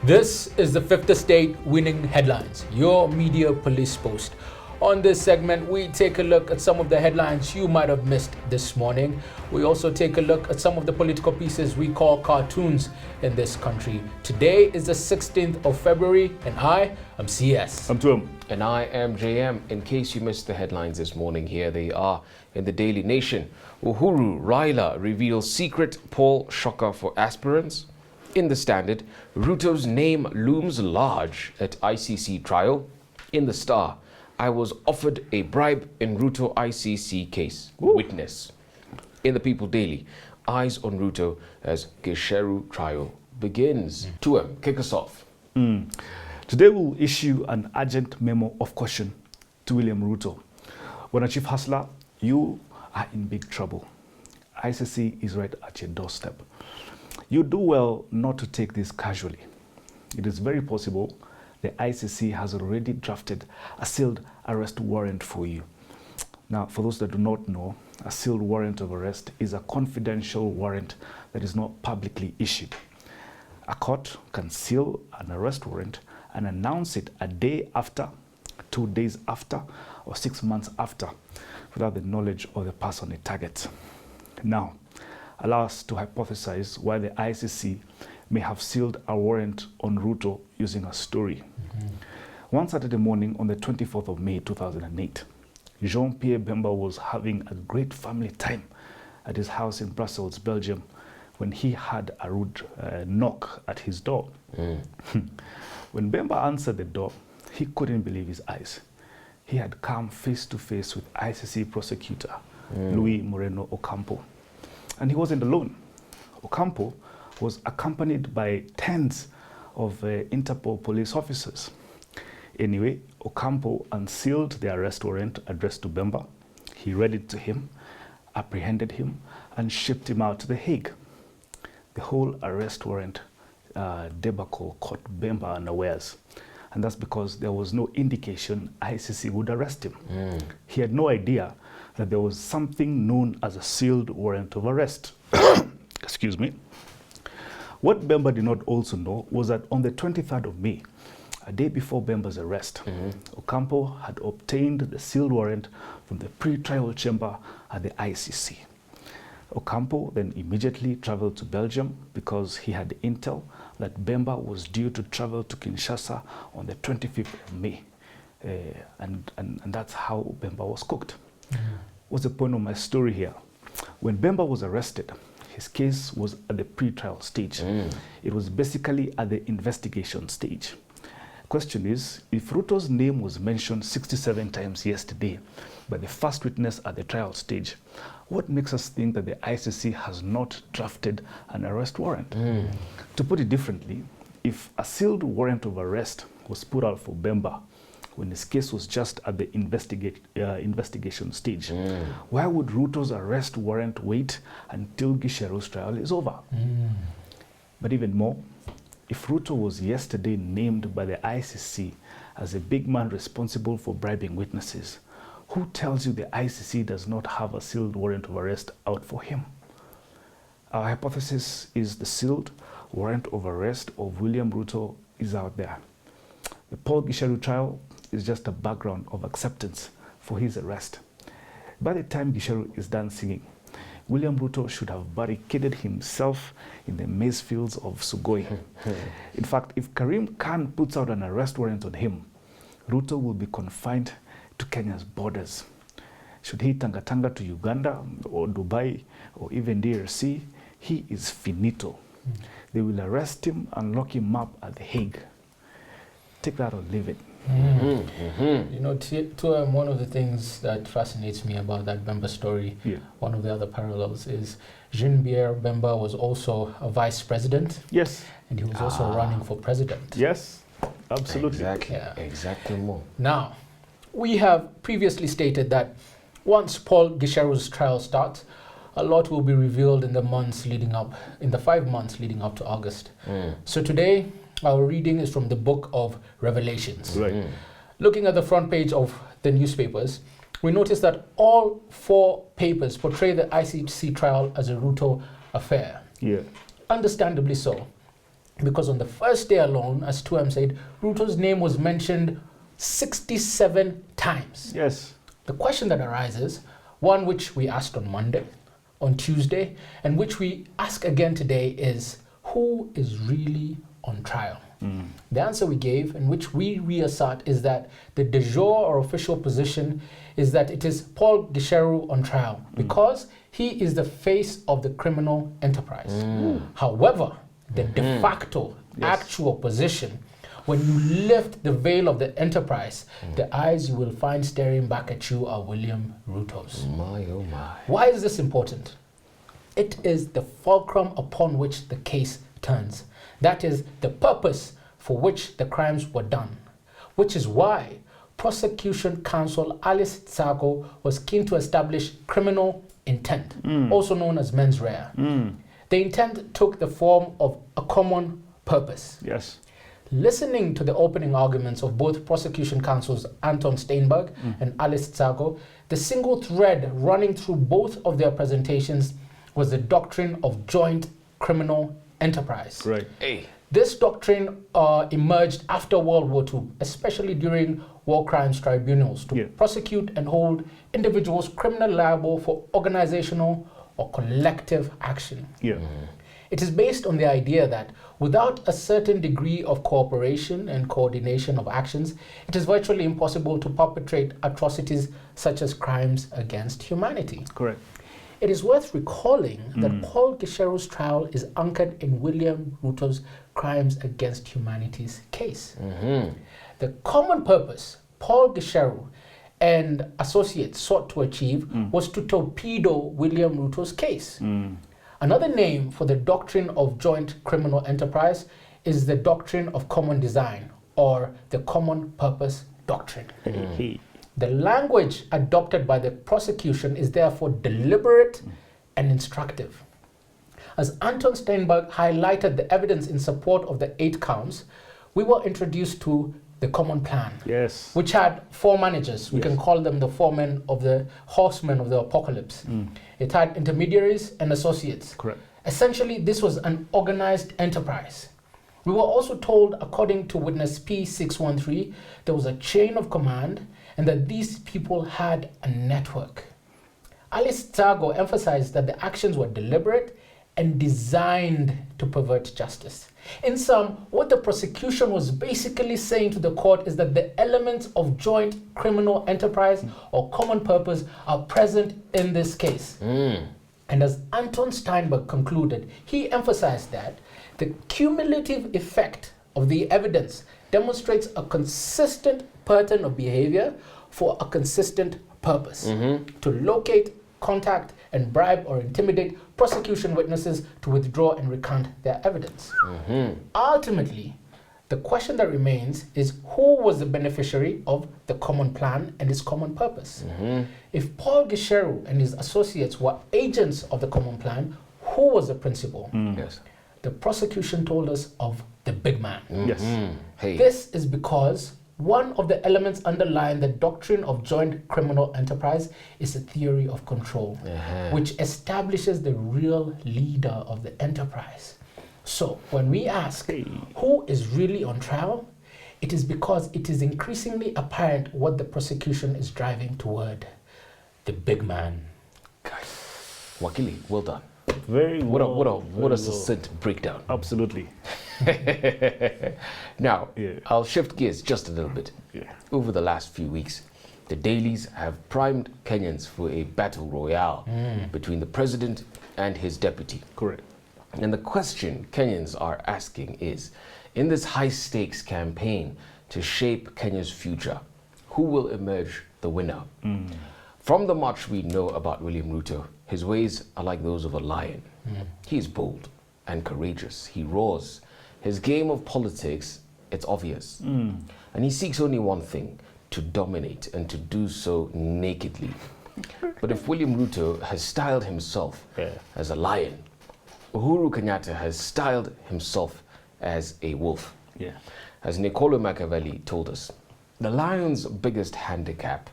This is the Fifth Estate Winning Headlines, your media police post. On this segment, we take a look at some of the headlines you might have missed this morning. We also take a look at some of the political pieces we call cartoons in this country. Today is the 16th of February, and I am CS. I'm Tom. And I am JM. In case you missed the headlines this morning, here they are in the Daily Nation. Uhuru Raila reveals secret poll shocker for aspirants. In the Standard, Ruto's name looms large at ICC trial. In the Star, I was offered a bribe in Ruto ICC case. Ooh. Witness. In the People Daily, eyes on Ruto as Gicheru trial begins. Tuem, kick us off. Today we'll issue an urgent memo of caution to William Ruto. When a chief hustler, you are in big trouble. ICC is right at your doorstep. You do well not to take this casually. It is very possible the ICC has already drafted a sealed arrest warrant for you. Now, for those that do not know, a sealed warrant of arrest is a confidential warrant that is not publicly issued. A court can seal an arrest warrant and announce it a day after, 2 days after, or 6 months after, without the knowledge of the person it targets. Now, allow us to hypothesize why the ICC may have sealed a warrant on Ruto using a story. One Saturday morning on the 24th of May 2008, Jean-Pierre Bemba was having a great family time at his house in Brussels, Belgium, when he had a rude knock at his door. When Bemba answered the door, he couldn't believe his eyes. He had come face to face with ICC prosecutor Luis Moreno Ocampo. And he wasn't alone. Ocampo was accompanied by tens of Interpol police officers. Anyway, Ocampo unsealed the arrest warrant addressed to Bemba. He read it to him, apprehended him, and shipped him out to The Hague. The whole arrest warrant debacle caught Bemba unawares. And that's because there was no indication ICC would arrest him. He had no idea that there was something known as a sealed warrant of arrest. Excuse me. What Bemba did not also know was that on the 23rd of May, a day before Bemba's arrest, Ocampo had obtained the sealed warrant from the pre-trial chamber at the ICC. Ocampo then immediately traveled to Belgium because he had intel that Bemba was due to travel to Kinshasa on the 25th of May. And that's how Bemba was cooked. What's the point of my story here? When Bemba was arrested, his case was at the pre-trial stage. It was basically at the investigation stage. Question is, if Ruto's name was mentioned 67 times yesterday by the first witness at the trial stage, what makes us think that the ICC has not drafted an arrest warrant? To put it differently, if a sealed warrant of arrest was put out for Bemba when his case was just at the investigation stage, why would Ruto's arrest warrant wait until Gicheru's trial is over? But even more, if Ruto was yesterday named by the ICC as a big man responsible for bribing witnesses, who tells you the ICC does not have a sealed warrant of arrest out for him? Our hypothesis is the sealed warrant of arrest of William Ruto is out there. The Paul Gicheru trial is just a background of acceptance for his arrest. By the time Gicheru is done singing, William Ruto should have barricaded himself in the maize fields of Sugoi. In fact, if Karim Khan puts out an arrest warrant on him, Ruto will be confined to Kenya's borders. Should he tanga to Uganda or Dubai or even DRC, he is finito. They will arrest him and lock him up at The Hague. Take that or leave it. You know, one of the things that fascinates me about that Bemba story, one of the other parallels, is Jean-Pierre Bemba was also a vice president. Yes. And he was also running for president. Yes, absolutely. Exactly. Exactly more. Now, we have previously stated that once Paul Gicheru's trial starts, a lot will be revealed in the 5 months leading up to August. So today, our reading is from the book of Revelations. Right. Looking at the front page of the newspapers, we notice that all 4 papers portray the ICC trial as a Ruto affair. Yeah. Understandably so. because on the first day alone, as 2M said, Ruto's name was mentioned 67 times. Yes. The question that arises, one which we asked on Monday, on Tuesday, and which we ask again today is, who is really on trial? The answer we gave, and which we reassert, is that the de jure or official position is that it is Paul Gisheru on trial because he is the face of the criminal enterprise. However, the de facto actual position, when you lift the veil of the enterprise, the eyes you will find staring back at you are William Ruto's. My, oh my. Why is this important? It is the fulcrum upon which the case turns. That is the purpose for which the crimes were done, which is why prosecution counsel Alice Tsago was keen to establish criminal intent, also known as mens rea. The intent took the form of a common purpose. Yes. Listening to the opening arguments of both prosecution counsels Anton Steinberg and Alice Tsago, the single thread running through both of their presentations was the doctrine of joint criminal enterprise. Right. Hey. This doctrine emerged after World War II, especially during war crimes tribunals, to prosecute and hold individuals criminally liable for organizational or collective action. Yeah. It is based on the idea that without a certain degree of cooperation and coordination of actions, it is virtually impossible to perpetrate atrocities such as crimes against humanity. Correct. It is worth recalling that Paul Gisheru's trial is anchored in William Ruto's crimes against humanity's case. The common purpose Paul Gisheru and associates sought to achieve was to torpedo William Ruto's case. Another name for the doctrine of joint criminal enterprise is the doctrine of common design, or the common purpose doctrine. The language adopted by the prosecution is therefore deliberate and instructive. As Anton Steinberg highlighted the evidence in support of the 8 counts, we were introduced to the common plan, which had 4 managers. We can call them the foremen of the horsemen of the apocalypse. It had intermediaries and associates. Correct. Essentially, this was an organized enterprise. We were also told, according to witness P613, there was a chain of command and that these people had a network. Alice Tsago emphasized that the actions were deliberate and designed to pervert justice. In sum, what the prosecution was basically saying to the court is that the elements of joint criminal enterprise or common purpose are present in this case. And as Anton Steinberg concluded, he emphasized that the cumulative effect of the evidence demonstrates a consistent pattern of behavior for a consistent purpose, to locate, contact, and bribe or intimidate prosecution witnesses to withdraw and recant their evidence. Ultimately, the question that remains is who was the beneficiary of the common plan and its common purpose? If Paul Gisheru and his associates were agents of the common plan, who was the principal? Yes. The prosecution told us of the big man. Yes. Hey. This is because one of the elements underlying the doctrine of joint criminal enterprise is a theory of control, which establishes the real leader of the enterprise. So when we ask who is really on trial, it is because it is increasingly apparent what the prosecution is driving toward: the big man. Guys, Wakili, well done. Very well. What a succinct breakdown. Absolutely. Now, I'll shift gears just a little bit. Yeah. Over the last few weeks, the dailies have primed Kenyans for a battle royale between the president and his deputy. Correct. And the question Kenyans are asking is, in this high-stakes campaign to shape Kenya's future, who will emerge the winner? From the much we know about William Ruto, his ways are like those of a lion. He is bold and courageous. He roars. His game of politics, it's obvious. And he seeks only one thing: to dominate, and to do so nakedly. But if William Ruto has styled himself as a lion, Uhuru Kenyatta has styled himself as a wolf. As Niccolo Machiavelli told us, the lion's biggest handicap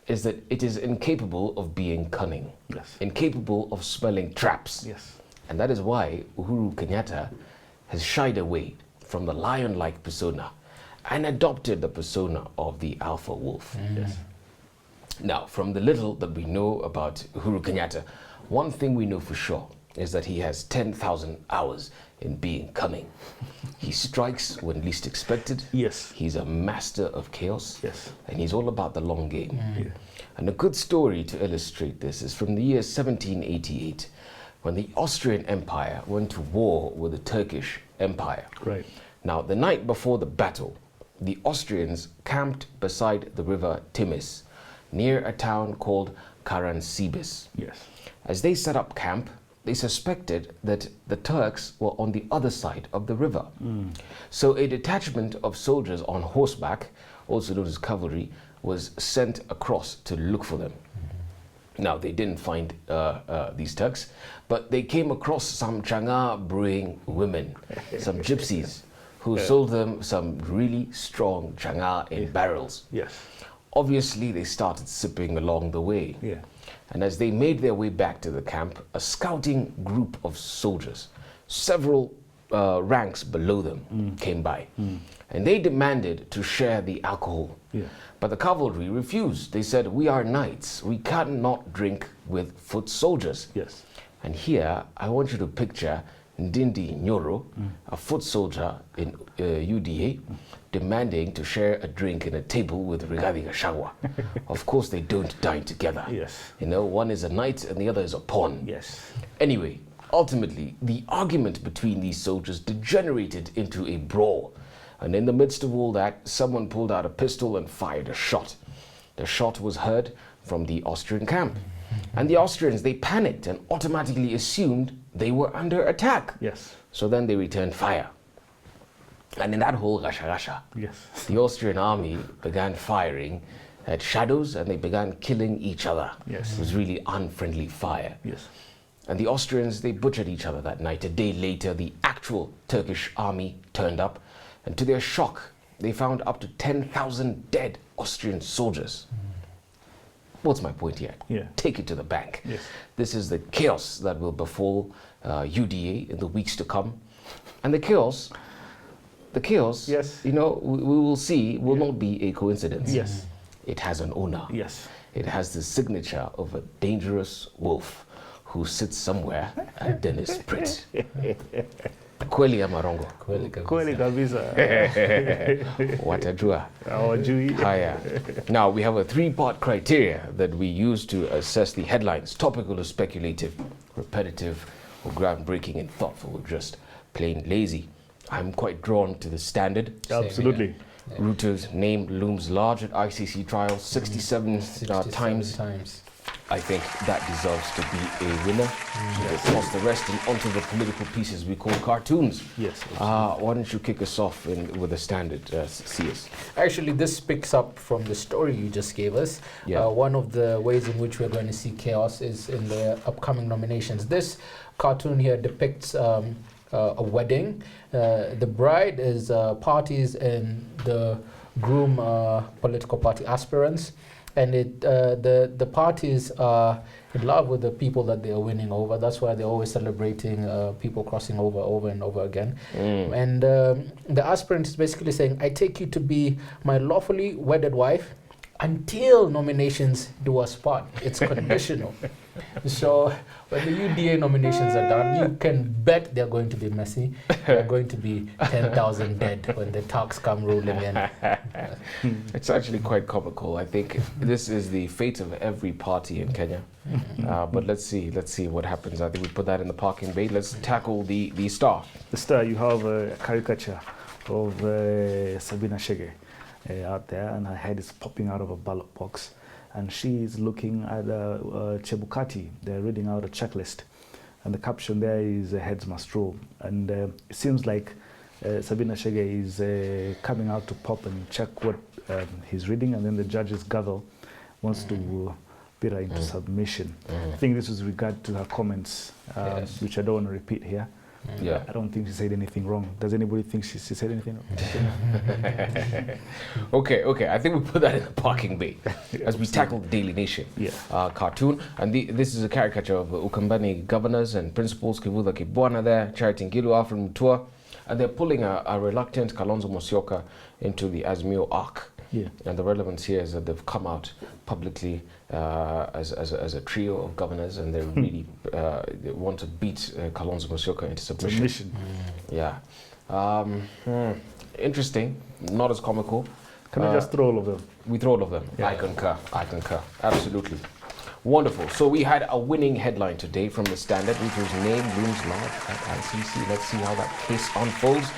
is that it is incapable of being cunning, incapable of smelling traps. And that is why Uhuru Kenyatta has shied away from the lion-like persona and adopted the persona of the alpha wolf. Yes. Now, from the little that we know about Uhuru Kenyatta, one thing we know for sure is that he has 10,000 hours in being cunning. He strikes when least expected. Yes. He's a master of chaos. Yes. And he's all about the long game. Yeah. And a good story to illustrate this is from the year 1788, when the Austrian Empire went to war with the Turkish Empire. Right. Now, the night before the battle, the Austrians camped beside the river Timis, near a town called Karansibis. Yes. As they set up camp, they suspected that the Turks were on the other side of the river. So a detachment of soldiers on horseback, also known as cavalry, was sent across to look for them. Now, they didn't find these Turks, but they came across some changa brewing women, some gypsies, who sold them some really strong changa in barrels. Yes. Obviously, they started sipping along the way. Yeah. And as they made their way back to the camp, a scouting group of soldiers, several ranks below them, came by. And they demanded to share the alcohol. Yeah. But the cavalry refused. They said, "We are knights. We cannot drink with foot soldiers." Yes. And here, I want you to picture Ndindi Nyoro, a foot soldier in UDA, demanding to share a drink in a table with Rigathi Gachagua. Of course, they don't dine together. Yes. You know, one is a knight and the other is a pawn. Yes. Anyway, ultimately, the argument between these soldiers degenerated into a brawl. And in the midst of all that, someone pulled out a pistol and fired a shot. The shot was heard from the Austrian camp. And the Austrians, they panicked and automatically assumed they were under attack. Yes. So then they returned fire. And in that whole rasha, Yes. the Austrian army began firing at shadows and they began killing each other. Yes. It was really unfriendly fire. Yes. And the Austrians, they butchered each other that night. A day later, the actual Turkish army turned up. And to their shock, they found up to 10,000 dead Austrian soldiers. What's my point here? Yeah. Take it to the bank. Yes. This is the chaos that will befall UDA in the weeks to come. And the chaos, Yes. you know, we will see, will not be a coincidence. Yes. It has an owner. Yes. It has the signature of a dangerous wolf who sits somewhere at Dennis Pritt. Kweli Amarongo. Kweli kabisa. Watajua. Hawajui. Haya. Now, we have a three-part criteria that we use to assess the headlines: topical or speculative, repetitive or groundbreaking, and thoughtful or just plain lazy. I'm quite drawn to the Standard. Absolutely. Ruto's name looms large at ICC trials, 67 times. I think that deserves to be a winner. Toss the rest and onto the political pieces we call cartoons. Yes. Why don't you kick us off with the Standard, CS? Actually, this picks up from the story you just gave us. Yeah. One of the ways in which we're going to see chaos is in the upcoming nominations. This cartoon here depicts a wedding. The bride is parties and the groom political party aspirants. And the parties are in love with the people that they are winning over. That's why they're always celebrating people crossing over and over again. And the aspirant is basically saying, "I take you to be my lawfully wedded wife until nominations do us part." It's conditional. So when the UDA nominations are done, you can bet they're going to be messy. They're going to be 10,000 dead when the Turks come rolling in. It's actually quite comical. I think this is the fate of every party in Kenya. But let's see what happens. I think we put that in the parking bay. Let's tackle the star. The Star, you have a caricature of Sabina Chege out there, and her head is popping out of a ballot box. And she's looking at Chebukati. They're reading out a checklist. And the caption there is heads must roll. And it seems like Sabina Chege is coming out to pop and check what he's reading, and then the judge's gavel wants to put her into submission. I think this is regard to her comments, which I don't want to repeat here. Yeah. I don't think she said anything wrong. Does anybody think she said anything wrong? Okay. I think we put that in the parking bay as we tackle the Daily Nation cartoon. And this is a caricature of Ukambani governors and principals, Kivuda Kibwana there, Charity Ngilu, Alfred Mutua. And they're pulling a reluctant Kalonzo Musyoka into the Azimio arc. Yeah. And the relevance here is that they've come out publicly as a trio of governors, and they really they want to beat Kalonzo Musyoka into submission. Yeah. Interesting. Not as comical. Can we just throw all of them? We throw all of them. Yeah. I concur. Absolutely. Wonderful. So we had a winning headline today from the Standard, which was name looms large at ICC. Let's see how that case unfolds.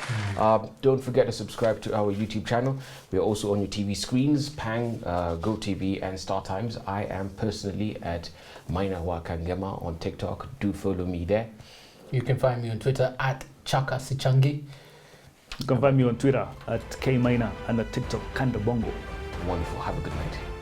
Don't forget to subscribe to our YouTube channel. We are also on your TV screens, Pang, GoTV, and Star Times. I am personally at Maina Wakangema on TikTok. Do follow me there. You can find me on Twitter at Chaka Sichangi. You can find me on Twitter at KMiner and at TikTok Kanda Bongo. Wonderful. Have a good night.